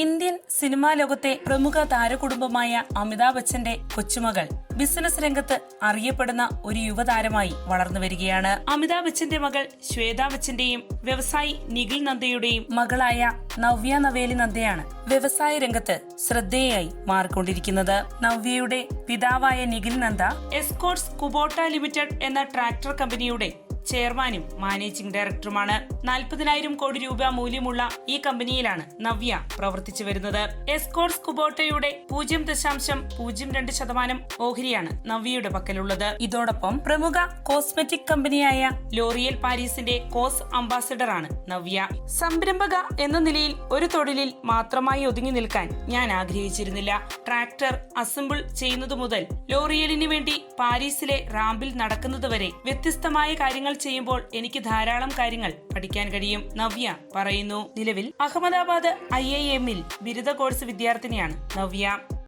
Indian cinema ലോകത്തെ പ്രമുഖ താരകുടുംബമായ Amitabh ബച്ചന്റെ കൊച്ചുമകൾ business രംഗത്ത് അറിയപ്പെടുന്ന ഒരു യുവതാരമായി വളർന്നു വരികയാണ്. അമിതാഭ് ബച്ചന്റെ മകൾ ശ്വേതാ ബച്ചന്റെയും വ്യവസായി നിഖിൽ നന്ദയുടെയും മകളായ നവ്യ നവേലി നന്ദയാണ് വ്യവസായ രംഗത്ത് ശ്രദ്ധേയായി മാറിക്കൊണ്ടിരിക്കുന്നത്. നവ്യയുടെ പിതാവായ Nikhil Nanda Escorts Kubota limited എന്ന ട്രാക്ടർ കമ്പനിയുടെ ചെയർമാനും മാനേജിംഗ് ഡയറക്ടറുമാണ്. 40,000 കോടി രൂപ മൂല്യമുള്ള ഈ കമ്പനിയിലാണ് നവ്യ പ്രവർത്തിച്ചു വരുന്നത്. എസ്കോർട്സ് കുബോട്ടയുടെ 0.02% ഓഹരിയാണ് നവ്യയുടെ പക്കലുള്ളത്. ഇതോടൊപ്പം പ്രമുഖ കോസ്മെറ്റിക് കമ്പനിയായ ലോറിയൽ പാരീസിന്റെ കോസ് അംബാസഡർ ആണ് നവ്യ. സംരംഭക എന്ന നിലയിൽ ഒരു തൊഴിലിൽ മാത്രമായി ഒതുങ്ങി നിൽക്കാൻ ഞാൻ ആഗ്രഹിച്ചിരുന്നില്ല. ട്രാക്ടർ അസംബിൾ ചെയ്യുന്നതു മുതൽ ലോറിയലിന് വേണ്ടി പാരീസിലെ റാമ്പിൽ നടക്കുന്നത് വരെ വ്യത്യസ്തമായ കാര്യങ്ങൾ ചെയ്യുമ്പോൾ എനിക്ക് ധാരാളം കാര്യങ്ങൾ പഠിക്കാൻ കഴിയും, നവ്യ പറയുന്നു. നിലവിൽ അഹമ്മദാബാദ് IIM ബിരുദ കോഴ്സ് വിദ്യാർത്ഥിനിയാണ് നവ്യ.